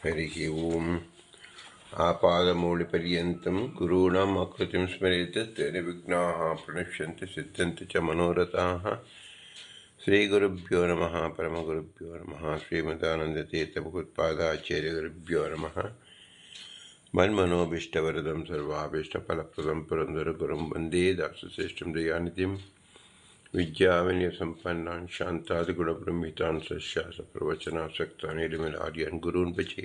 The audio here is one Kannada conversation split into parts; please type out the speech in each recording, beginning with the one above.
हरिः ओम् आपादमौलिपर्यन्तं गुरूणाम् आकृतिं स्मरेत् तेन विघ्नाः प्रणश्यन्ति सिद्ध्यन्ति च मनोरथाः श्रीगुरुभ्यो नमः परमगुरुभ्यो नमः श्रीमदानन्दतीर्थभगवत्पादाचार्यगुरुभ्यो नमः मन्मनोभीष्टवरदं सर्वाभीष्टफलप्रदं पुरन्दरगुरुं वन्दे दासश्रेष्ठं दयानिधिं विद्याविनयसम्पन्नान् शान्तादिगुणब्रह्मितान् सस्यासप्रवचनासक्तान् निर्मलार्यान् गुरून् भजे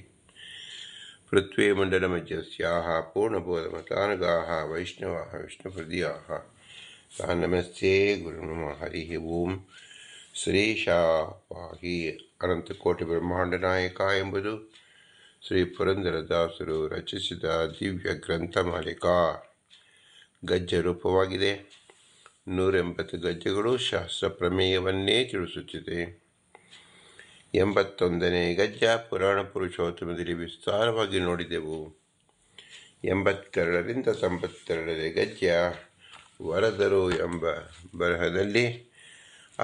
पृथ्वीमण्डलमध्यस्याः पूर्णबोधमतानुगाः वैष्णवाः विष्णुहृदयाः तान् नमस्ते गुरुनम हरिः ಓಂ ಶ್ರೀಶಾಪಾಹಿ ಅನಂತಕೋಟಿ ಬ್ರಹ್ಮಾಂಡನಾಯಕ ಎಂಬುದು ಶ್ರೀ ಪುರಂದರದಾಸರು ರಚಿಸಿದ ದಿವ್ಯ ಗ್ರಂಥಮಾಲಿಕಾ ಗದ್ಯ ರೂಪವಾಗಿದೆ. 180 ಗದ್ಯಗಳು ಶಾಸ್ತ್ರ ಪ್ರಮೇಯವನ್ನೇ ತಿಳಿಸುತ್ತಿದೆ. 81ನೇ ಗದ್ಯ ಪುರಾಣ ಪುರುಷೋತ್ತಮದಲ್ಲಿ ವಿಸ್ತಾರವಾಗಿ ನೋಡಿದೆವು. 82ರಿಂದ 92ನೇ ಗದ್ಯ ವರದರು ಎಂಬ ಬರಹದಲ್ಲಿ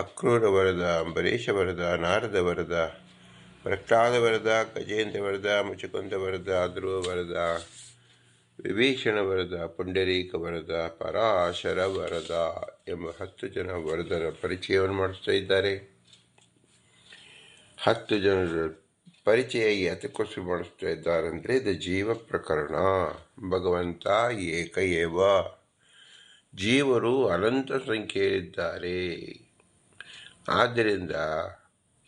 ಅಕ್ರೂರ ವರದ, ಅಂಬರೀಷ ವರದ, ನಾರದ ವರದ, ಪ್ರಹ್ಲಾದ ವರದ, ಗಜೇಂದ್ರ ವರದ, ಮುಚುಕುಂದ ವರದ, ಧ್ರುವ ವರದ, ವಿಭೀಷಣ ವರದ, ಪುಂಡರೀಕ ವರದ, ಪರಾಶರ ವರದ ಎಂಬ 10 ಜನ ವರದರ ಪರಿಚಯವನ್ನು ಮಾಡಿಸ್ತಾ ಇದ್ದಾರೆ. 10 ಜನರ ಪರಿಚಯ ಯಾತಕ್ಕೋಸ್ಕರ ಮಾಡಿಸ್ತಾ ಇದ್ದಾರೆಂದರೆ ಇದು ಜೀವ ಪ್ರಕರಣ. ಭಗವಂತ ಏಕ ಏವ, ಜೀವರು ಅನಂತ ಸಂಖ್ಯೆಯಲ್ಲಿದ್ದಾರೆ. ಆದ್ದರಿಂದ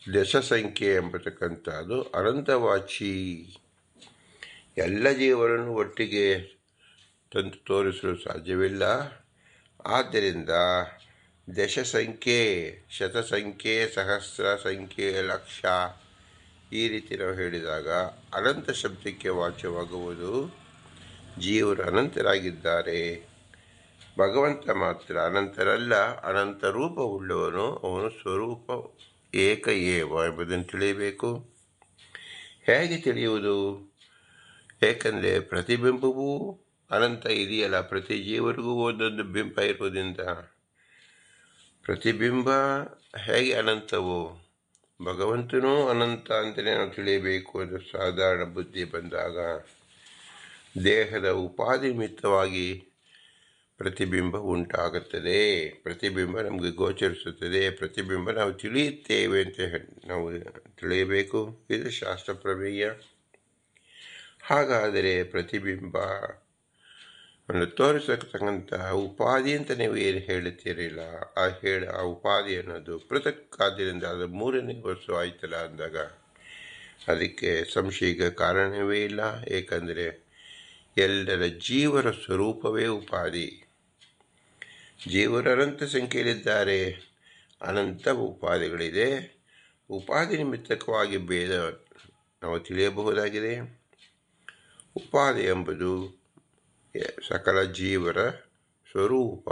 ದಶ ಸಂಖ್ಯೆ ಎಂಬತಕ್ಕಂಥದ್ದು ಅನಂತವಾಚಿ. ಎಲ್ಲ ಜೀವರನ್ನು ಒಟ್ಟಿಗೆ ತಂದು ತೋರಿಸಲು ಸಾಧ್ಯವಿಲ್ಲ. ಆದ್ದರಿಂದ ದಶ ಸಂಖ್ಯೆ, ಶತಸಂಖ್ಯೆ, ಸಹಸ್ರ ಸಂಖ್ಯೆ, ಲಕ್ಷ ಈ ರೀತಿ ನಾವು ಹೇಳಿದಾಗ ಅನಂತ ಶಬ್ದಕ್ಕೆ ವಾಚ್ಯವಾಗುವುದು. ಜೀವರು ಅನಂತರಾಗಿದ್ದಾರೆ. ಭಗವಂತ ಮಾತ್ರ ಅನಂತರಲ್ಲ, ಅನಂತ ರೂಪವುಳ್ಳವನು. ಅವನು ಸ್ವರೂಪ ಏಕ ಏವ ಎಂಬುದನ್ನು ತಿಳಿಯಬೇಕು. ಹೇಗೆ ತಿಳಿಯುವುದು? ಏಕೆಂದರೆ ಪ್ರತಿಬಿಂಬವೂ ಅನಂತ ಇದೆಯಲ್ಲ. ಪ್ರತಿ ಜೀವರಿಗೂ ಒಂದೊಂದು ಬಿಂಬ ಇರುವುದರಿಂದ ಪ್ರತಿಬಿಂಬ ಹೇಗೆ ಅನಂತವು, ಭಗವಂತನೂ ಅನಂತ ಅಂತಲೇ ನಾವು ತಿಳಿಯಬೇಕು. ಅದು ಸಾಧಾರಣ ಬುದ್ಧಿ ಬಂದಾಗ ದೇಹದ ಉಪಾಧಿ ನಿಮಿತ್ತವಾಗಿ ಪ್ರತಿಬಿಂಬ ಉಂಟಾಗುತ್ತದೆ. ಪ್ರತಿಬಿಂಬ ನಮಗೆ ಗೋಚರಿಸುತ್ತದೆ. ಪ್ರತಿಬಿಂಬ ನಾವು ತಿಳಿಯುತ್ತೇವೆ ಅಂತ ನಾವು ತಿಳಿಯಬೇಕು. ಇದು ಶಾಸ್ತ್ರ ಪ್ರಮೇಯ. ಹಾಗಾದರೆ ಪ್ರತಿಬಿಂಬ ಒಂದು ತೋರಿಸತಕ್ಕಂತಹ ಉಪಾಧಿ ಅಂತ ನೀವು ಏನು ಹೇಳುತ್ತೀರಿಲ್ಲ, ಆ ಉಪಾಧಿ ಅನ್ನೋದು ಪೃಥಕ್. ಆದ್ದರಿಂದ ಅದು 3ನೇ ವಸ್ತು ಆಯ್ತಲ್ಲ ಅಂದಾಗ ಅದಕ್ಕೆ ಸಂಶಯಕ್ಕೆ ಕಾರಣವೇ ಇಲ್ಲ. ಏಕೆಂದರೆ ಎಲ್ಲರ ಜೀವರ ಸ್ವರೂಪವೇ ಉಪಾಧಿ. ಜೀವರು ಅನಂತ ಸಂಖ್ಯೆಯಲ್ಲಿದ್ದಾರೆ. ಅನಂತ ಉಪಾಧಿಗಳಿದೆ. ಉಪಾಧಿ ನಿಮಿತ್ತಕವಾಗಿ ಭೇದ ನಾವು ತಿಳಿಯಬಹುದಾಗಿದೆ. ಉಪಾಧಿ ಎಂಬುದು ಸಕಲ ಜೀವರ ಸ್ವರೂಪ.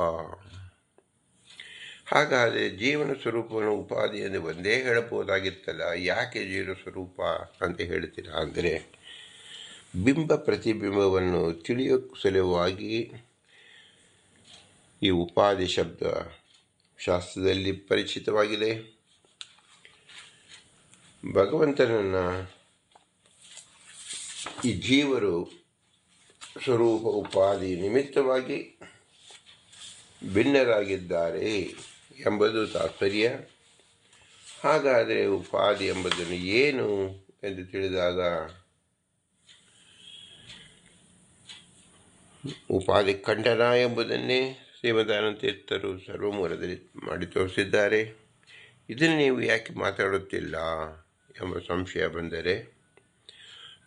ಹಾಗಾದರೆ ಜೀವನ ಸ್ವರೂಪವನ್ನು ಉಪಾಧಿ ಎಂದು ಒಂದೇ ಹೇಳಬಹುದಾಗಿತ್ತಲ್ಲ, ಯಾಕೆ ಜೀವನ ಸ್ವರೂಪ ಅಂತ ಹೇಳ್ತೀರಾ ಅಂದರೆ ಬಿಂಬ ಪ್ರತಿಬಿಂಬವನ್ನು ತಿಳಿಯೋ ಸಲುವಾಗಿ ಈ ಉಪಾಧಿ ಶಬ್ದ ಶಾಸ್ತ್ರದಲ್ಲಿ ಪರಿಚಿತವಾಗಿದೆ. ಭಗವಂತನನ್ನು ಈ ಜೀವರು ಸ್ವರೂಪ ಉಪಾಧಿ ನಿಮಿತ್ತವಾಗಿ ಭಿನ್ನರಾಗಿದ್ದಾರೆ ಎಂಬುದು ತಾತ್ಪರ್ಯ. ಹಾಗಾದರೆ ಉಪಾಧಿ ಎಂಬುದನ್ನು ಏನು ಎಂದು ತಿಳಿದಾಗ ಉಪಾಧಿ ಖಂಡನ ಎಂಬುದನ್ನೇ ಶ್ರೀಮದಾನಂದ ತೀರ್ಥರು ಸರ್ವಮೂಲದಲ್ಲಿ ಮಾಡಿ ತೋರಿಸಿದ್ದಾರೆ. ಇದನ್ನು ನೀವು ಯಾಕೆ ಮಾತಾಡುತ್ತಿಲ್ಲ ಎಂಬ ಸಂಶಯ ಬಂದರೆ,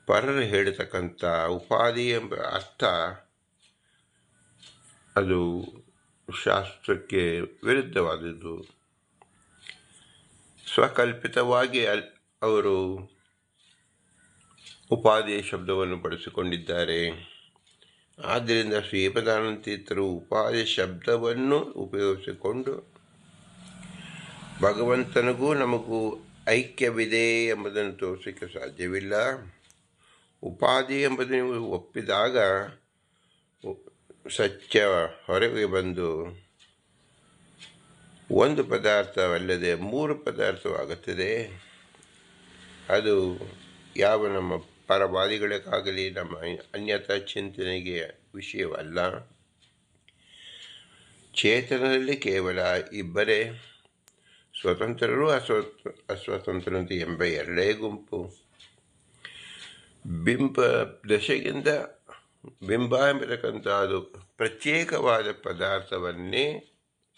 ಪರರು ಹೇಳತಕ್ಕಂಥ ಉಪಾಧಿ ಎಂಬ ಅರ್ಥ ಅದು ಶಾಸ್ತ್ರಕ್ಕೆ ವಿರುದ್ಧವಾದದ್ದು. ಸ್ವಕಲ್ಪಿತವಾಗಿ ಅವರು ಉಪಾಧಿ ಶಬ್ದವನ್ನು ಬಳಸಿಕೊಂಡಿದ್ದಾರೆ. ಆದ್ದರಿಂದ ಶ್ರೀಮದಾನಂದ ತೀರ್ಥರು ಉಪಾಧಿ ಶಬ್ದವನ್ನು ಉಪಯೋಗಿಸಿಕೊಂಡು ಭಗವಂತನಿಗೂ ನಮಗೂ ಐಕ್ಯವಿದೆ ಎಂಬುದನ್ನು ತೋರಿಸಲಿಕ್ಕೆ ಸಾಧ್ಯವಿಲ್ಲ. ಉಪಾಧಿ ಎಂಬುದನ್ನು ನೀವು ಒಪ್ಪಿದಾಗ ಸತ್ಯ ಹೊರಗೆ ಬಂದು ಒಂದು ಪದಾರ್ಥವಲ್ಲದೆ 3 ಪದಾರ್ಥವಾಗುತ್ತದೆ. ಅದು ಯಾವ ನಮ್ಮ ಪರವಾದಿಗಳಿಗಾಗಲಿ ನಮ್ಮ ಅನ್ಯತಾ ಚಿಂತನೆಗೆ ವಿಷಯವಲ್ಲ. ಚೇತನದಲ್ಲಿ ಕೇವಲ ಇಬ್ಬರೇ, ಸ್ವತಂತ್ರರು ಅಸ್ವತಂತ್ರರು ಎಂಬ ಎರಡೇ ಗುಂಪು. ಬಿಂಬ ಎಂಬತಕ್ಕಂಥದ್ದು ಪ್ರತ್ಯೇಕವಾದ ಪದಾರ್ಥವನ್ನೇ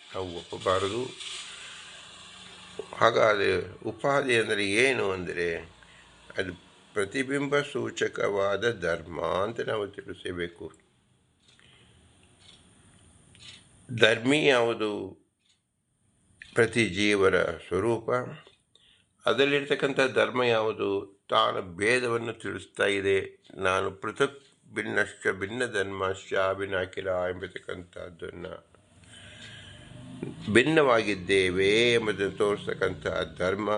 ನಾವು ಒಪ್ಪಬಾರದು. ಹಾಗಾದರೆ ಉಪಾಧಿ ಅಂದರೆ ಏನು ಅಂದರೆ ಅದು ಪ್ರತಿಬಿಂಬ ಸೂಚಕವಾದ ಧರ್ಮ ಅಂತ ನಾವು ತಿಳಿಸಬೇಕು. ಧರ್ಮಿ ಯಾವುದು? ಪ್ರತಿ ಜೀವರ ಸ್ವರೂಪ. ಅದರಲ್ಲಿರ್ತಕ್ಕಂಥ ಧರ್ಮ ಯಾವುದು? ತಾನು ಭೇದವನ್ನು ತಿಳಿಸ್ತಾ ಇದೆ. ನಾನು ಪೃಥಕ್ ಭಿನ್ನಶ್ಚ ಭಿನ್ನ ಧರ್ಮಶ್ಚ ಅಭಿನಾಕಿಲ ಎಂಬತಕ್ಕಂಥದ್ದನ್ನು, ಭಿನ್ನವಾಗಿದ್ದೇವೆ ಎಂಬುದನ್ನು ತೋರಿಸ್ತಕ್ಕಂಥ ಧರ್ಮ.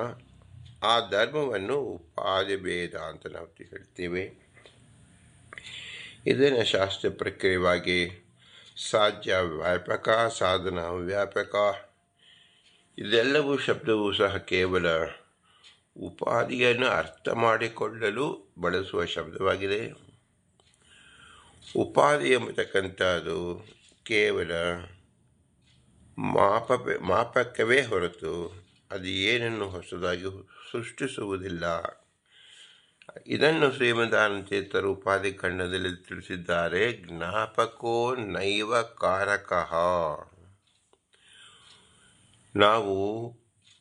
ಆ ಧರ್ಮವನ್ನು ಉಪಾಧಿ ಭೇದ ಅಂತ ನಾವು ಹೇಳ್ತೇವೆ. ಇದನ್ನು ಶಾಸ್ತ್ರ ಪ್ರಕ್ರಿಯೆಯಾಗಿ ಸಾಧ್ಯ ವ್ಯಾಪಕ, ಸಾಧನ ವ್ಯಾಪಕ, ಇದೆಲ್ಲವೂ ಶಬ್ದವೂ ಸಹ ಕೇವಲ ಉಪಾಧಿಯನ್ನು ಅರ್ಥ ಮಾಡಿಕೊಳ್ಳಲು ಬಳಸುವ ಶಬ್ದವಾಗಿದೆ. ಉಪಾಧಿ ಎಂಬತಕ್ಕಂಥದ್ದು ಕೇವಲ ಮಾಪಕವೇ ಹೊರತು ಅದು ಏನನ್ನು ಹೊಸದಾಗಿ ಸೃಷ್ಟಿಸುವುದಿಲ್ಲ. ಇದನ್ನು ಶ್ರೀಮದಾನಂತೀರ್ಥರು ಉಪಾಧಿ ಖಂಡದಲ್ಲಿ ತಿಳಿಸಿದ್ದಾರೆ. ಜ್ಞಾಪಕೋ ನೈವ ಕಾರಕಃ. ನಾವು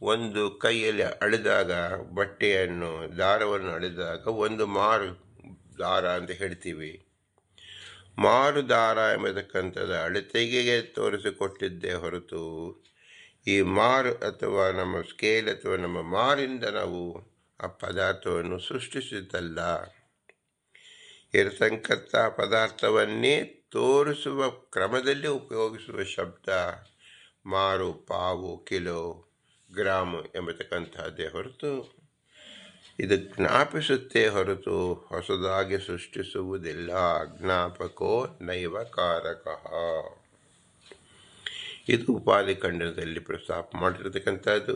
ಒಂದು ಕೈಯಲ್ಲಿ ಅಳೆದಾಗ, ಬಟ್ಟೆಯನ್ನು ದಾರವನ್ನು ಅಳೆದಾಗ ಒಂದು ಮಾರು ದಾರ ಅಂತ ಹೇಳ್ತೀವಿ. ಮಾರು ದಾರ ಎಂಬತಕ್ಕಂಥದ್ದು ಅಳತೆಗೆ ತೋರಿಸಿಕೊಟ್ಟಿದ್ದೇ ಹೊರತು ಈ ಮಾರು ಅಥವಾ ನಮ್ಮ ಸ್ಕೇಲ್ ಅಥವಾ ನಮ್ಮ ಮಾರಿಂದ ನಾವು ಆ ಪದಾರ್ಥವನ್ನು ಸೃಷ್ಟಿಸಿದ್ದಲ್ಲ. ಇರತಕ್ಕಂಥ ಪದಾರ್ಥವನ್ನೇ ತೋರಿಸುವ ಕ್ರಮದಲ್ಲಿ ಉಪಯೋಗಿಸುವ ಶಬ್ದ ಮಾರು, ಪಾವು, ಕಿಲೋ, ಗ್ರಾಮ್ ಎಂಬತಕ್ಕಂಥದ್ದೇ ಹೊರತು ಇದು ಜ್ಞಾಪಿಸುತ್ತೇ ಹೊರತು ಹೊಸದಾಗಿ ಸೃಷ್ಟಿಸುವುದಿಲ್ಲ. ಜ್ಞಾಪಕೋ ನೈವ ಕಾರಕಃ. ಇದು ಉಪಾಧಿ ಖಂಡದಲ್ಲಿ ಪ್ರಸ್ತಾಪ ಮಾಡಿರತಕ್ಕಂಥದ್ದು.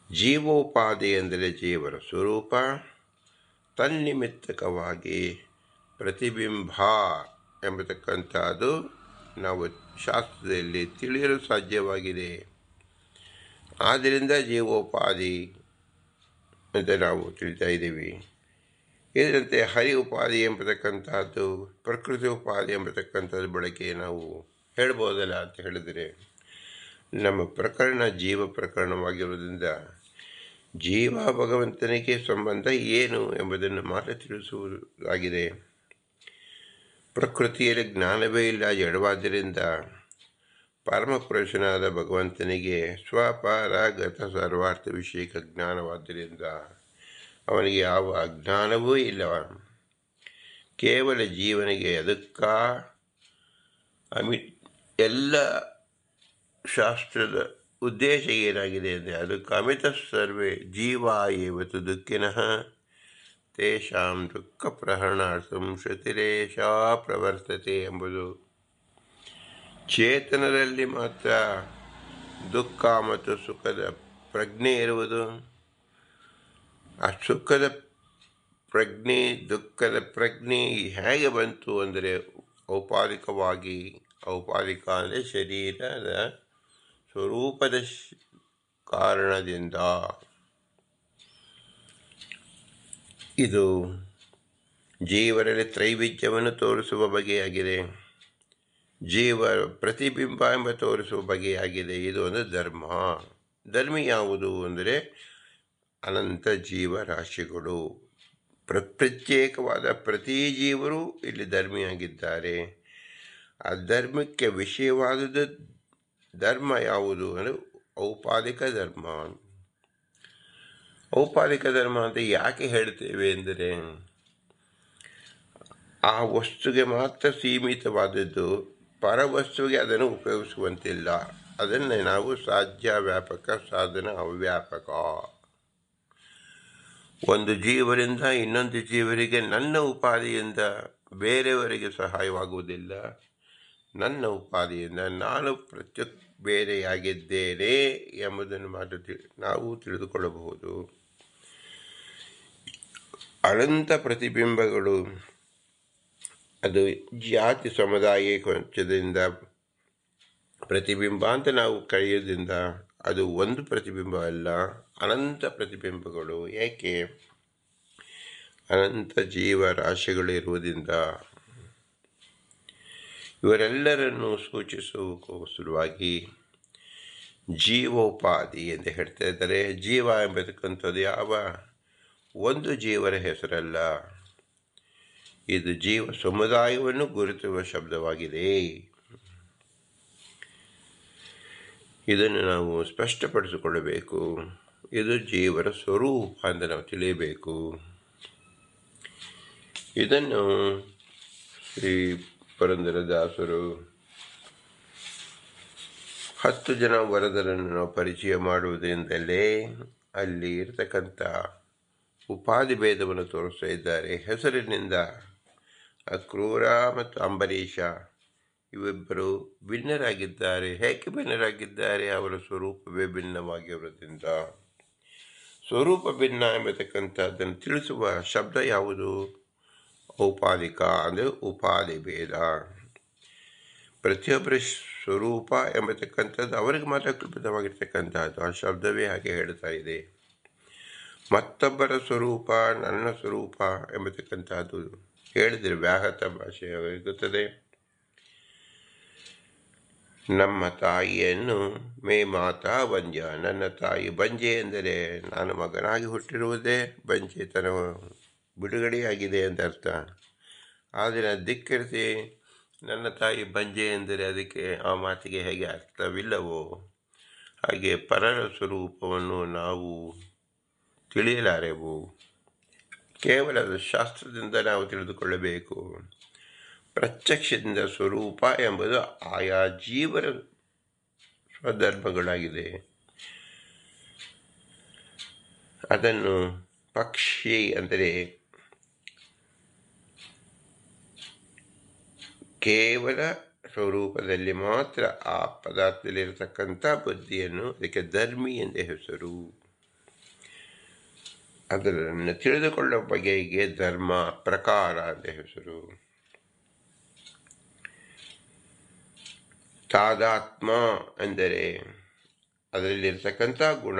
ಜೀವೋಪಾಧಿ ಎಂದರೆ ಜೀವರ ಸ್ವರೂಪ. ತನ್ನಿಮಿತ್ತಕವಾಗಿ ಪ್ರತಿಬಿಂಬ ಎಂಬತಕ್ಕಂಥದ್ದು ನಾವು ಶಾಸ್ತ್ರದಲ್ಲಿ ತಿಳಿಯಲು ಸಾಧ್ಯವಾಗಿದೆ. ಆದ್ದರಿಂದ ಜೀವೋಪಾಧಿ ಅಂತ ನಾವು ತಿಳಿತಾ ಇದ್ದೀವಿ. ಇದರಂತೆ ಹರಿ ಉಪಾಧಿ ಎಂಬತಕ್ಕಂಥದ್ದು, ಪ್ರಕೃತಿ ಉಪಾಧಿ ಎಂಬತಕ್ಕಂಥದ್ದು ಬಳಕೆ ನಾವು ಹೇಳ್ಬೋದಲ್ಲ ಅಂತ ಹೇಳಿದರೆ, ನಮ್ಮ ಪ್ರಕರಣ ಜೀವ ಪ್ರಕರಣವಾಗಿರುವುದರಿಂದ ಜೀವ ಭಗವಂತನಿಗೆ ಸಂಬಂಧ ಏನು ಎಂಬುದನ್ನು ಮಾತ್ರ ತಿಳಿಸುವುದಾಗಿದೆ. ಪ್ರಕೃತಿಯಲ್ಲಿ ಜ್ಞಾನವೇ ಇಲ್ಲ, ಜಡವಾದ್ದರಿಂದ ಪರಮಪುರುಷನಾದ ಭಗವಂತನಿಗೆ ಸ್ವಪರಾಗತ ಸರ್ವಾರ್ಥ ವಿಷಯಕ ಜ್ಞಾನವಾದ್ದರಿಂದ ಅವನಿಗೆ ಯಾವ ಅಜ್ಞಾನವೂ ಇಲ್ಲ. ಕೇವಲ ಜೀವನಿಗೆ ಅದಕ್ಕ ಎಲ್ಲ ಶಾಸ್ತ್ರದ ಉದ್ದೇಶ ಏನಾಗಿದೆ ಅಂದರೆ ಅದಕ್ಕೆ ಅಮಿತ ಸರ್ವೇ ಜೀವ ಏವತ್ತು ದುಃಖಿನಃ ತೇಷಾಂ ದುಃಖ ಪ್ರಹರಣಾರ್ಥಂ ಶ್ರುತಿರೇಷಾ ಪ್ರವರ್ತತೆ ಎಂಬುದು. ಚೇತನರಲ್ಲಿ ಮಾತ್ರ ದುಃಖ ಮತ್ತು ಸುಖದ ಪ್ರಜ್ಞೆ ಇರುವುದು. ಆ ಸುಖದ ಪ್ರಜ್ಞೆ, ದುಃಖದ ಪ್ರಜ್ಞೆ ಹೇಗೆ ಬಂತು ಅಂದರೆ ಔಪಾಧಿಕವಾಗಿ. ಔಪಾಧಿಕ ಅಂದರೆ ಶರೀರದ ಸ್ವರೂಪದ ಕಾರಣದಿಂದ. ಇದು ಜೀವರಲ್ಲಿ ತ್ರೈವಿಧ್ಯವನ್ನು ತೋರಿಸುವ ಬಗೆಯಾಗಿದೆ. ಜೀವ ಪ್ರತಿಬಿಂಬ ಎಂಬ ತೋರಿಸುವ ಬಗೆಯಾಗಿದೆ. ಇದು ಒಂದು ಧರ್ಮ. ಧರ್ಮ ಯಾವುದು ಅಂದರೆ ಅನಂತ ಜೀವರಾಶಿಗಳು. ಪ್ರತ್ಯೇಕವಾದ ಪ್ರತಿ ಜೀವರು ಇಲ್ಲಿ ಧರ್ಮಿಯಾಗಿದ್ದಾರೆ. ಆ ಧರ್ಮಕ್ಕೆ ವಿಷಯವಾದುದು ಧರ್ಮ ಯಾವುದು ಅಂದರೆ ಔಪಾಧಿಕ ಧರ್ಮ. ಔಪಾಧಿಕ ಧರ್ಮ ಅಂತ ಯಾಕೆ ಹೇಳ್ತೇವೆ ಅಂದರೆ ಆ ವಸ್ತುಗೆ ಮಾತ್ರ ಸೀಮಿತವಾದದ್ದು, ಪರವಸ್ತುವಿಗೆ ಅದನ್ನು ಉಪಯೋಗಿಸುವಂತಿಲ್ಲ. ಅದನ್ನೇ ನಾವು ಸಾಧ್ಯ ವ್ಯಾಪಕ, ಸಾಧನ ಅವ್ಯಾಪಕ. ಒಂದು ಜೀವರಿಂದ ಇನ್ನೊಂದು ಜೀವರಿಗೆ ನನ್ನ ಉಪಾಧಿಯಿಂದ ಬೇರೆಯವರಿಗೆ ಸಹಾಯವಾಗುವುದಿಲ್ಲ. ನನ್ನ ಉಪಾಧಿಯಿಂದ ನಾನು ಪ್ರತ್ಯೇಕ ಬೇರೆಯಾಗಿದ್ದೇನೆ ಎಂಬುದನ್ನು ಮಾತ್ರ ನಾವು ತಿಳಿದುಕೊಳ್ಳಬಹುದು. ಅನಂತ ಪ್ರತಿಬಿಂಬಗಳು. ಅದು ಜಾತಿ ಸಮುದಾಯ ಕೊಂಚದಿಂದ ಪ್ರತಿಬಿಂಬ ಅಂತ ನಾವು ಕರೆಯೋದ್ರಿಂದ ಅದು ಒಂದು ಪ್ರತಿಬಿಂಬ ಅಲ್ಲ, ಅನಂತ ಪ್ರತಿಬಿಂಬಗಳು. ಏಕೆ? ಅನಂತ ಜೀವರಾಶಿಗಳಿರುವುದರಿಂದ ಇವರೆಲ್ಲರನ್ನು ಸೂಚಿಸುವುದಕ್ಕೋಸ್ಕರವಾಗಿ ಜೀವೋಪಾಧಿ ಎಂದು ಹೇಳ್ತಾ ಇದ್ದಾರೆ. ಜೀವ ಎಂಬತಕ್ಕಂಥದ್ದು ಯಾವ ಒಂದು ಜೀವರ ಹೆಸರಲ್ಲ, ಇದು ಜೀವ ಸಮುದಾಯವನ್ನು ಗುರುತಿಸುವ ಶಬ್ದವಾಗಿದೆ. ಇದನ್ನು ನಾವು ಸ್ಪಷ್ಟಪಡಿಸಿಕೊಳ್ಳಬೇಕು. ಇದು ಜೀವರ ಸ್ವರೂಪ ಅಂತ ನಾವು ತಿಳಿಯಬೇಕು. ಇದನ್ನು ಶ್ರೀ ಪುರಂದರದಾಸರು 10 ಜನ ವರದರನ್ನು ನಾವು ಪರಿಚಯ ಮಾಡುವುದರಿಂದಲೇ ಅಲ್ಲಿ ಇರತಕ್ಕಂಥ ಉಪಾಧಿ ಭೇದವನ್ನು ತೋರಿಸ್ತಾ ಇದ್ದಾರೆ. ಹೆಸರಿನಿಂದ ಅಕ್ರೂರ ಮತ್ತು ಅಂಬರೀಷ ಇವಿಬ್ಬರು ಭಿನ್ನರಾಗಿದ್ದಾರೆ. ಹೇಗೆ ಭಿನ್ನರಾಗಿದ್ದಾರೆ? ಅವರ ಸ್ವರೂಪವೇ ಭಿನ್ನವಾಗಿರೋದ್ರಿಂದ. ಸ್ವರೂಪ ಭಿನ್ನ ಎಂಬತಕ್ಕಂಥದ್ದನ್ನು ತಿಳಿಸುವ ಶಬ್ದ ಯಾವುದು? ಔಪಾಧಿಕ, ಅಂದರೆ ಉಪಾಧಿ ಭೇದ. ಪ್ರತಿಯೊಬ್ಬರ ಸ್ವರೂಪ ಎಂಬತಕ್ಕಂಥದ್ದು ಅವರಿಗೆ ಮಾತ್ರ ಕಲ್ಪಿತವಾಗಿರ್ತಕ್ಕಂಥದ್ದು. ಆ ಶಬ್ದವೇ ಹಾಗೆ ಹೇಳ್ತಾ ಇದೆ. ಮತ್ತೊಬ್ಬರ ಸ್ವರೂಪ, ನನ್ನ ಸ್ವರೂಪ ಎಂಬತಕ್ಕಂಥದ್ದು ಹೇಳಿದರೆ ವ್ಯಾಹತ ಭಾಷೆಯಾಗುತ್ತದೆ. ನಮ್ಮ ತಾಯಿಯನ್ನು ಮೇ ಮಾತಾ ಬಂಜ, ನನ್ನ ತಾಯಿ ಬಂಜೆ ಎಂದರೆ ನಾನು ಮಗನಾಗಿ ಹುಟ್ಟಿರುವುದೇ ಬಂಜೆತನ ಬಿಡುಗಡೆಯಾಗಿದೆ ಅಂತ ಅರ್ಥ. ಆದರೆ ಧಿಕ್ಕರಿಸಿ ನನ್ನ ತಾಯಿ ಬಂಜೆ ಎಂದರೆ ಅದಕ್ಕೆ ಆ ಮಾತಿಗೆ ಹೇಗೆ ಅರ್ಥವಿಲ್ಲವೋ ಹಾಗೆ ಪರರ ಸ್ವರೂಪವನ್ನು ನಾವು ತಿಳಿಯಲಾರೆವು. ಕೇವಲ ಶಾಸ್ತ್ರದಿಂದ ನಾವು ತಿಳಿದುಕೊಳ್ಳಬೇಕು. ಪ್ರತ್ಯಕ್ಷದಿಂದ ಸ್ವರೂಪ ಎಂಬುದು ಆಯಾ ಜೀವರ ಸ್ವಧರ್ಮಗಳಾಗಿದೆ. ಅದನ್ನು ಪಕ್ಷಿ ಅಂದರೆ ಕೇವಲ ಸ್ವರೂಪದಲ್ಲಿ ಮಾತ್ರ ಆ ಪದಾರ್ಥದಲ್ಲಿರತಕ್ಕಂಥ ಬುದ್ಧಿಯನ್ನು, ಅದಕ್ಕೆ ಧರ್ಮಿ ಎಂದೇ ಹೆಸರು. ಅದನ್ನು ತಿಳಿದುಕೊಳ್ಳುವ ಬಗೆಗೆ ಧರ್ಮ ಪ್ರಕಾರ ಅಂತ ಹೆಸರು. ತಾದಾತ್ಮ ಎಂದರೆ ಅದರಲ್ಲಿರ್ತಕ್ಕಂಥ ಗುಣ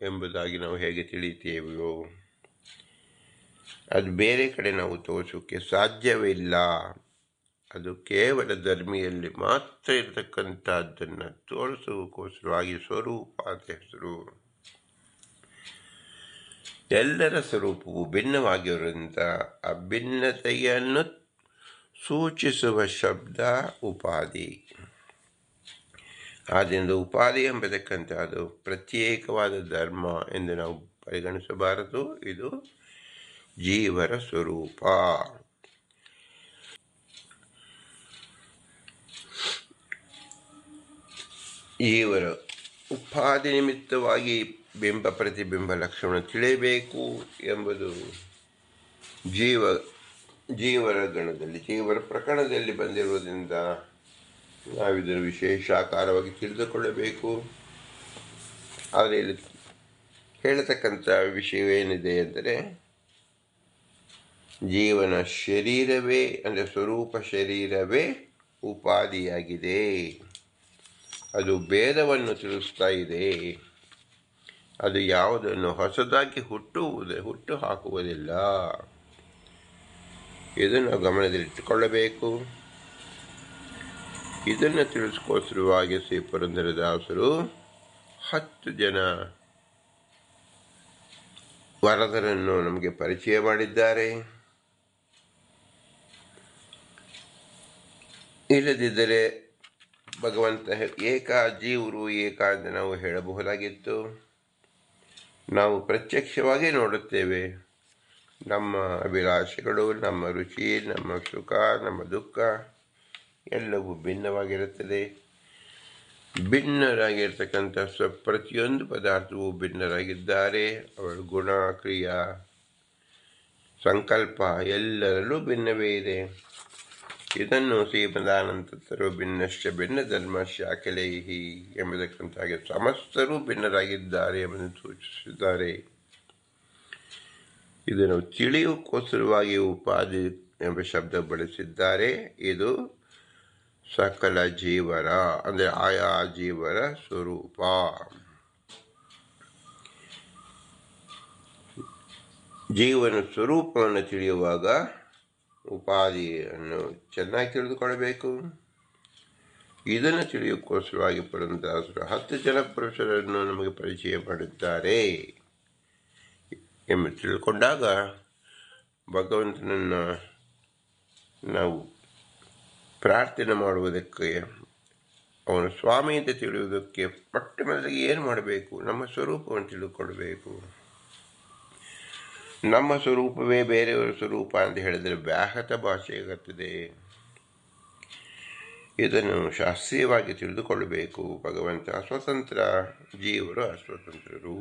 ಎಂಬುದಾಗಿ ನಾವು ಹೇಗೆ ತಿಳಿಯುತ್ತೇವೆಯೋ ಅದು ಬೇರೆ ಕಡೆ ನಾವು ತೋರಿಸೋಕ್ಕೆ ಸಾಧ್ಯವಿಲ್ಲ. ಅದು ಕೇವಲ ಧರ್ಮಿಯಲ್ಲಿ ಮಾತ್ರ ಇರತಕ್ಕಂಥದ್ದನ್ನು ತೋರಿಸೋಕ್ಕೋಸ್ಕರವಾಗಿ ಸ್ವರೂಪ ಅಂತ ಹೆಸರು. ಎಲ್ಲರ ಸ್ವರೂಪವು ಭಿನ್ನವಾಗಿರುವುದರಿಂದ ಆ ಭಿನ್ನತೆಯನ್ನು ಸೂಚಿಸುವ ಶಬ್ದ ಉಪಾಧಿ. ಆದ್ದರಿಂದ ಉಪಾಧಿ ಎಂಬತಕ್ಕಂಥದ್ದು ಪ್ರತ್ಯೇಕವಾದ ಧರ್ಮ ಎಂದು ನಾವು ಪರಿಗಣಿಸಬಾರದು. ಇದು ಜೀವರ ಸ್ವರೂಪ. ಜೀವರ ಉಪಾಧಿ ನಿಮಿತ್ತವಾಗಿ ಬಿಂಬ ಪ್ರತಿಬಿಂಬ ಲಕ್ಷಣ ತಿಳಿಯಬೇಕು ಎಂಬುದು ಜೀವರ ಗಣದಲ್ಲಿ, ಜೀವರ ಪ್ರಕರಣದಲ್ಲಿ ಬಂದಿರುವುದರಿಂದ ನಾವಿದನ್ನು ವಿಶೇಷ ಆಕಾರವಾಗಿ ತಿಳಿದುಕೊಳ್ಳಬೇಕು. ಆದರೆ ಇಲ್ಲಿ ಹೇಳತಕ್ಕಂಥ ವಿಷಯವೇನಿದೆ ಅಂದರೆ ಜೀವನ ಶರೀರವೇ, ಅಂದರೆ ಸ್ವರೂಪ ಶರೀರವೇ ಉಪಾಧಿಯಾಗಿದೆ. ಅದು ಭೇದವನ್ನು ತಿಳಿಸ್ತಾ ಇದೆ. ಅದು ಯಾವುದನ್ನು ಹೊಸದಾಗಿ ಹುಟ್ಟು ಹಾಕುವುದಿಲ್ಲ. ಇದನ್ನು ಗಮನದಲ್ಲಿಟ್ಟುಕೊಳ್ಳಬೇಕು. ಇದನ್ನು ತಿಳಿಸ್ಕೋಸ್ಕರವಾಗಿ ಶ್ರೀ ಪುರಂದರದಾಸರು 10 ಜನ ವರದರನ್ನು ನಮಗೆ ಪರಿಚಯ ಮಾಡಿದ್ದಾರೆ. ಇಲ್ಲದಿದ್ದರೆ ಭಗವಂತ ಏಕ ಜೀವರು ಏಕ ಅಂತ ನಾವು ಹೇಳಬಹುದಾಗಿತ್ತು. ನಾವು ಪ್ರತ್ಯಕ್ಷವಾಗಿ ನೋಡುತ್ತೇವೆ. ನಮ್ಮ ಅಭಿಲಾಷೆಗಳು, ನಮ್ಮ ರುಚಿ, ನಮ್ಮ ಸುಖ, ನಮ್ಮ ದುಃಖ ಎಲ್ಲವೂ ಭಿನ್ನವಾಗಿರುತ್ತದೆ. ಭಿನ್ನರಾಗಿರ್ತಕ್ಕಂಥ ಪ್ರತಿಯೊಂದು ಪದಾರ್ಥವೂ ಭಿನ್ನರಾಗಿದ್ದಾರೆ. ಅವರ ಗುಣ, ಕ್ರಿಯಾ, ಸಂಕಲ್ಪ ಎಲ್ಲರಲ್ಲೂ ಭಿನ್ನವೇ ಇದೆ. ಇದನ್ನು ಶ್ರೀಮದಾನಂತರು ಭಿನ್ನಶ್ಚ ಭಿನ್ನ ಧರ್ಮಶ್ಚ ಅಖಿಲೈಹಿ ಎಂಬುದಕ್ಕಂತಾಗಿ ಸಮಸ್ತರೂ ಭಿನ್ನರಾಗಿದ್ದಾರೆ ಎಂಬುದನ್ನು ಸೂಚಿಸಿದ್ದಾರೆ. ಇದನ್ನು ತಿಳಿಯೋಕ್ಕೋಸ್ಕರವಾಗಿ ಉಪಾಧಿ ಎಂಬ ಶಬ್ದ ಬಳಸಿದ್ದಾರೆ. ಇದು ಸಕಲ ಜೀವರ ಅಂದರೆ ಆಯಾ ಜೀವರ ಸ್ವರೂಪ. ಜೀವನ ಸ್ವರೂಪವನ್ನು ತಿಳಿಯುವಾಗ ಉಪಾಧಿಯನ್ನು ಚೆನ್ನಾಗಿ ತಿಳಿದುಕೊಳ್ಳಬೇಕು. ಇದನ್ನು ತಿಳಿಯೋಕ್ಕೋಸ್ಕರವಾಗಿ ಪುರಂದರದಾಸರು 10 ಜನ ಪುರುಷರನ್ನು ನಮಗೆ ಪರಿಚಯ ಮಾಡಿದ್ದಾರೆ ಎಂದು ತಿಳ್ಕೊಂಡಾಗ ಭಗವಂತನನ್ನು ನಾವು ಪ್ರಾರ್ಥನೆ ಮಾಡುವುದಕ್ಕೆ, ಅವನ ಸ್ವಾಮಿ ಅಂತ ತಿಳಿಯುವುದಕ್ಕೆ ಮೊಟ್ಟ ಮೊದಲಿಗೆ ಏನು ಮಾಡಬೇಕು? ನಮ್ಮ ಸ್ವರೂಪವನ್ನು ತಿಳಿದುಕೊಳ್ಬೇಕು. ನಮ್ಮ ಸ್ವರೂಪವೇ ಬೇರೆಯವರ ಸ್ವರೂಪ ಅಂತ ಹೇಳಿದರೆ ವ್ಯಾಹತ ಭಾಷೆಯಾಗುತ್ತದೆ. ಇದನ್ನು ಶಾಸ್ತ್ರೀಯವಾಗಿ ತಿಳಿದುಕೊಳ್ಳಬೇಕು. ಭಗವಂತ ಸ್ವತಂತ್ರ, ಜೀವರು ಅಸ್ವತಂತ್ರರು.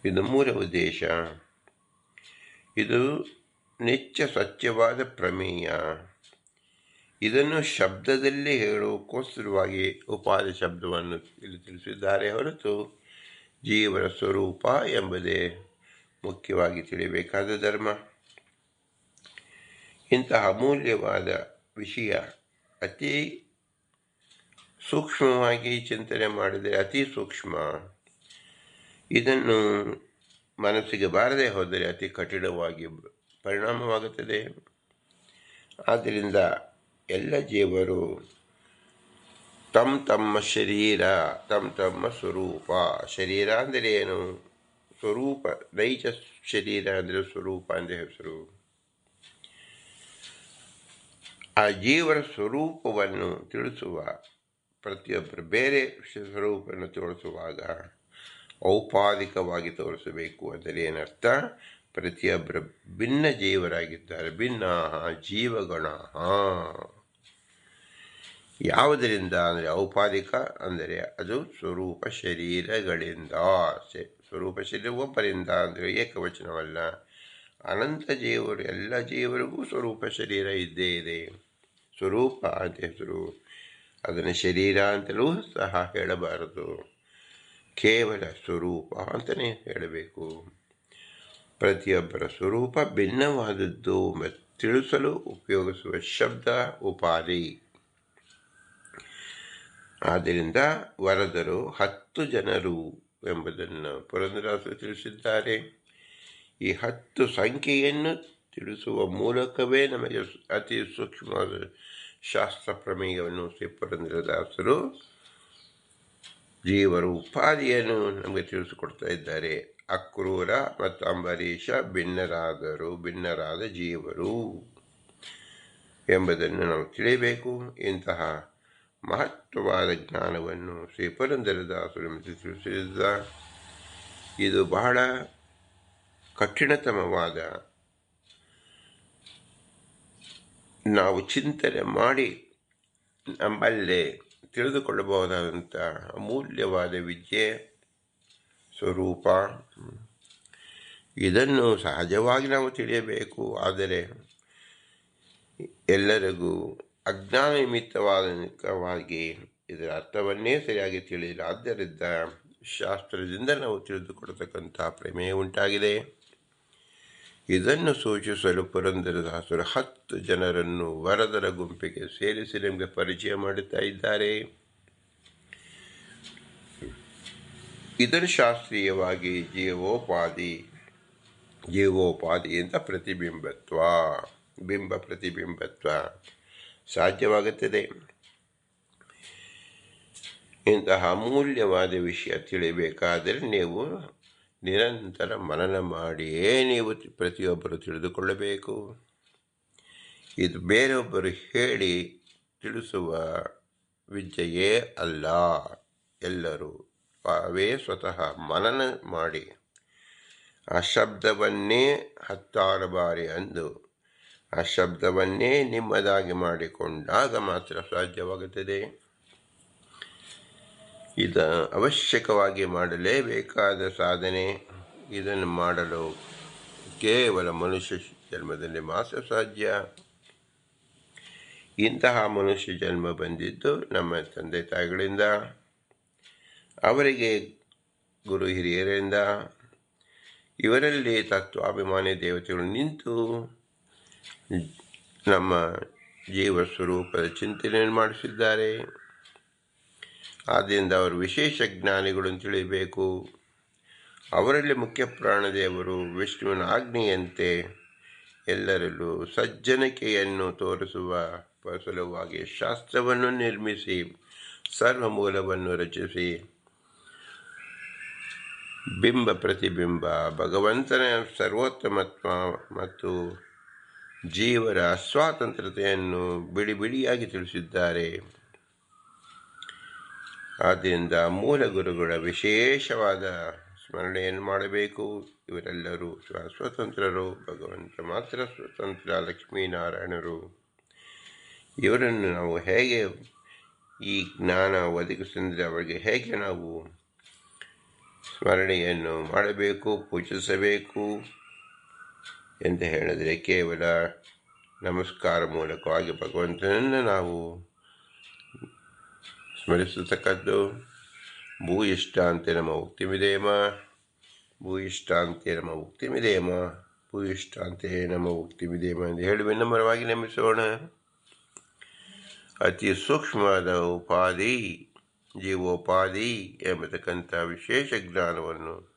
ಇದು ಮೂಲ ಉದ್ದೇಶ. ಇದು ನಿತ್ಯ ಸ್ವಚ್ಛವಾದ ಪ್ರಮೇಯ. ಇದನ್ನು ಶಬ್ದದಲ್ಲಿ ಹೇಳುವುದಕ್ಕೋಸ್ಕರವಾಗಿ ಉಪಾಧಿ ಶಬ್ದವನ್ನು ಇಲ್ಲಿ ತಿಳಿಸಿದ್ದಾರೆ ಹೊರತು ಜೀವರ ಸ್ವರೂಪ ಎಂಬುದೇ ಮುಖ್ಯವಾಗಿ ತಿಳಿಯಬೇಕಾದ ಧರ್ಮ. ಇಂತಹ ಅಮೂಲ್ಯವಾದ ವಿಷಯ ಅತಿ ಸೂಕ್ಷ್ಮವಾಗಿ ಚಿಂತನೆ ಮಾಡಿದರೆ ಅತಿ ಸೂಕ್ಷ್ಮ. ಇದನ್ನು ಮನಸ್ಸಿಗೆ ಬಾರದೆ ಹೋದರೆ ಅತಿ ಕಠಿಣವಾಗಿ ಪರಿಣಾಮವಾಗುತ್ತದೆ. ಆದ್ದರಿಂದ ಎಲ್ಲ ಜೀವರು ತಮ್ಮ ಶರೀರ, ತಮ್ಮ ಸ್ವರೂಪ. ಶರೀರ ಅಂದರೆ ಏನು? ಸ್ವರೂಪ. ನೈಜ ಶರೀರ ಅಂದರೆ ಸ್ವರೂಪ ಅಂದರೆ ಹೆಸರು. ಆ ಜೀವರ ಸ್ವರೂಪವನ್ನು ತಿಳಿಸುವ ಪ್ರತಿಯೊಬ್ಬರು ಬೇರೆ ಸ್ವರೂಪವನ್ನು ತೋರಿಸುವಾಗ ಔಪಾಧಿಕವಾಗಿ ತೋರಿಸಬೇಕು. ಅಂದರೆ ಏನರ್ಥ? ಪ್ರತಿಯೊಬ್ಬರು ಭಿನ್ನ ಜೀವರಾಗಿದ್ದಾರೆ. ಭಿನ್ನ ಜೀವಗಣ. ಯಾವುದರಿಂದ ಅಂದರೆ ಔಪಾಧಿಕ ಅಂದರೆ ಅದು ಸ್ವರೂಪ ಶರೀರಗಳಿಂದ. ಸ್ವರೂಪ ಶರೀರ ಒಬ್ಬರಿಂದ ಅಂದರೆ ಏಕವಚನವಲ್ಲ. ಅನಂತ ಜೀವರು, ಎಲ್ಲ ಜೀವರಿಗೂ ಸ್ವರೂಪ ಶರೀರ ಇದ್ದೇ ಇದೆ. ಸ್ವರೂಪ ಅಂತ ಹೆಸರು. ಅದನ್ನು ಶರೀರ ಅಂತಲೂ ಸಹ ಹೇಳಬಾರದು, ಕೇವಲ ಸ್ವರೂಪ ಅಂತಲೇ ಹೇಳಬೇಕು. ಪ್ರತಿಯೊಬ್ಬರ ಸ್ವರೂಪ ಭಿನ್ನವಾದದ್ದು ಮತ್ತು ತಿಳಿಸಲು ಉಪಯೋಗಿಸುವ ಶಬ್ದ ಉಪಾಧಿ. ಆದ್ದರಿಂದ ವರದರು 10 ಜನರು ಎಂಬುದನ್ನು ಪುರಂದರದಾಸರು ತಿಳಿಸಿದ್ದಾರೆ. ಈ 10 ಸಂಖ್ಯೆಯನ್ನು ತಿಳಿಸುವ ಮೂಲಕವೇ ನಮಗೆ ಅತಿ ಸೂಕ್ಷ್ಮವಾದ ಶಾಸ್ತ್ರ ಪ್ರಮೇಯವನ್ನು ಶ್ರೀ ಪುರಂದರದಾಸರು ಜೀವರು ಉಪಾಧಿಯನ್ನು ನಮಗೆ ತಿಳಿಸಿಕೊಡ್ತಾ ಇದ್ದಾರೆ. ಅಕ್ರೂರ ಮತ್ತು ಅಂಬರೀಷ ಭಿನ್ನರಾದ ಜೀವರು ಎಂಬುದನ್ನು ನಾವು ತಿಳಿಯಬೇಕು. ಇಂತಹ ಮಹತ್ವವಾದ ಜ್ಞಾನವನ್ನು ಶ್ರೀ ಪುರಂದರದಾಸರು ತಿಳಿಸಿದ ಇದು ಬಹಳ ಕಠಿಣತಮವಾದ, ನಾವು ಚಿಂತನೆ ಮಾಡಿ ನಮ್ಮಲ್ಲೇ ತಿಳಿದುಕೊಳ್ಳಬಹುದಾದಂಥ ಅಮೂಲ್ಯವಾದ ವಿದ್ಯೆ ಸ್ವರೂಪ. ಇದನ್ನು ಸಹಜವಾಗಿ ನಾವು ತಿಳಿಯಬೇಕು. ಆದರೆ ಎಲ್ಲರಿಗೂ ಅಜ್ಞಾನ ನಿಮಿತ್ತವಾಗಿ ಇದರ ಅರ್ಥವನ್ನೇ ಸರಿಯಾಗಿ ತಿಳಿದಿಲ್ಲ. ಆದ್ದರಿಂದ ಶಾಸ್ತ್ರದಿಂದ ನಾವು ತಿಳಿದುಕೊಡ್ತಕ್ಕಂಥ ಪ್ರಮೇಯ ಉಂಟಾಗಿದೆ. ಇದನ್ನು ಸೂಚಿಸಲು ಪುರಂದರದಾಸರು 10 ಜನರನ್ನು ವರದರ ಗುಂಪಿಗೆ ಸೇರಿಸಿ ನಮಗೆ ಪರಿಚಯ ಮಾಡುತ್ತಾ ಇದ್ದಾರೆ. ಇದನ್ನು ಶಾಸ್ತ್ರೀಯವಾಗಿ ಜೀವೋಪಾಧಿಯಿಂದ ಬಿಂಬ ಪ್ರತಿಬಿಂಬತ್ವ ಸಾಧ್ಯವಾಗುತ್ತದೆ. ಇಂತಹ ಅಮೂಲ್ಯವಾದ ವಿಷಯ ತಿಳಿಯಬೇಕಾದರೆ ನೀವು ನಿರಂತರ ಮನನ ಮಾಡಿಯೇ ನೀವು ಪ್ರತಿಯೊಬ್ಬರು ತಿಳಿದುಕೊಳ್ಳಬೇಕು. ಇದು ಬೇರೊಬ್ಬರು ಹೇಳಿ ತಿಳಿಸುವ ವಿದ್ಯೆಯೇ ಅಲ್ಲ. ಎಲ್ಲರೂ ತಾವೇ ಸ್ವತಃ ಮನನ ಮಾಡಿ ಆ ಶಬ್ದವನ್ನೇ 10 ಬಾರಿ ಅಂದು ಆ ಶಬ್ದವನ್ನೇ ನಿಮ್ಮದಾಗಿ ಮಾಡಿಕೊಂಡಾಗ ಮಾತ್ರ ಸಾಧ್ಯವಾಗುತ್ತದೆ. ಇದು ಅವಶ್ಯಕವಾಗಿ ಮಾಡಲೇಬೇಕಾದ ಸಾಧನೆ. ಇದನ್ನು ಮಾಡಲು ಕೇವಲ ಮನುಷ್ಯ ಜನ್ಮದಲ್ಲಿ ಮಾತ್ರ ಸಾಧ್ಯ. ಇಂತಹ ಮನುಷ್ಯ ಜನ್ಮ ಬಂದಿದ್ದು ನಮ್ಮ ತಂದೆ ತಾಯಿಗಳಿಂದ, ಅವರಿಗೆ ಗುರು ಹಿರಿಯರಿಂದ ಇವರಲ್ಲಿ ತತ್ವಾಭಿಮಾನಿ ದೇವತೆಗಳು ನಿಂತು ನಮ್ಮ ಜೀವ ಸ್ವರೂಪದ ಚಿಂತನೆಯನ್ನು ಮಾಡಿಸಿದ್ದಾರೆ. ಆದ್ದರಿಂದ ಅವರು ವಿಶೇಷ ಜ್ಞಾನಿಗಳನ್ನು ತಿಳಿಯಬೇಕು. ಅವರಲ್ಲಿ ಮುಖ್ಯ ಪ್ರಾಣದೇವರು ವಿಷ್ಣುವಿನ ಆಜ್ಞೆಯಂತೆ ಎಲ್ಲರಲ್ಲೂ ಸಜ್ಜನಿಕೆಯನ್ನು ತೋರಿಸುವ ಸಲುವಾಗಿ ಶಾಸ್ತ್ರವನ್ನು ನಿರ್ಮಿಸಿ ಸರ್ವ ಮೂಲವನ್ನು ರಚಿಸಿ ಬಿಂಬ ಪ್ರತಿಬಿಂಬ ಭಗವಂತನ ಸರ್ವೋತ್ತಮತ್ವ ಮತ್ತು ಜೀವರ ಸ್ವಾತಂತ್ರ್ಯತೆಯನ್ನು ಬಿಡಿ ಬಿಡಿಯಾಗಿ ತಿಳಿಸಿದ್ದಾರೆ. ಆದ್ದರಿಂದ ಮೂಲ ಗುರುಗಳ ವಿಶೇಷವಾದ ಸ್ಮರಣೆಯನ್ನು ಮಾಡಬೇಕು. ಇವರೆಲ್ಲರೂ ಸ್ವತಂತ್ರರು, ಭಗವಂತ ಮಾತ್ರ ಸ್ವತಂತ್ರ, ಲಕ್ಷ್ಮೀನಾರಾಯಣರು. ಇವರನ್ನು ನಾವು ಹೇಗೆ ಈ ಜ್ಞಾನ ಒದಗಿಸಿದರೆ ಅವರಿಗೆ ಹೇಗೆ ನಾವು ಸ್ಮರಣೆಯನ್ನು ಮಾಡಬೇಕು, ಪೂಜಿಸಬೇಕು ಎಂದು ಹೇಳಿದರೆ ಕೇವಲ ನಮಸ್ಕಾರ ಮೂಲಕವಾಗಿ ಭಗವಂತನನ್ನು ನಾವು ಸ್ಮರಿಸತಕ್ಕದ್ದು. ಭೂಯಿಷ್ಟಾಂತೆ ನಮ್ಮ ಉಕ್ತಿಮಿದೇಮ, ಭೂಯಿಷ್ಟಾಂತೆ ನಮ್ಮ ಉಕ್ತಿಮಿದೇಮ, ಭೂಯಿಷ್ಟಾಂತೆ ನಮ್ಮ ಉಕ್ತಿಮಿದೇಮ ಎಂದು ಹೇಳಿ ವಿನಮ್ರವಾಗಿ ನಮಿಸೋಣ. ಅತಿ ಸೂಕ್ಷ್ಮವಾದ ಉಪಾಧಿ ಜೀವೋಪಾಧಿ ಎಂಬತಕ್ಕಂಥ ವಿಶೇಷ ಜ್ಞಾನವನ್ನು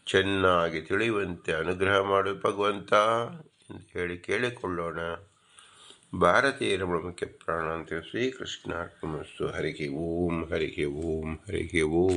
ಚೆನ್ನಾಗಿ ತಿಳಿಯುವಂತೆ ಅನುಗ್ರಹ ಮಾಡು ಭಗವಂತ ಎಂದು ಹೇಳಿ ಕೇಳಿಕೊಳ್ಳೋಣ. ಭಾರತೀಯರ ಮುಖ್ಯ ಪ್ರಾಣ ಅಂತ ಶ್ರೀಕೃಷ್ಣ ಅರ್ಪಣಮಸ್ತು. ಹರಿಗೆ ಓಂ, ಹರಿಗೆ ಓಂ, ಹರಿಗೆ ಓಂ.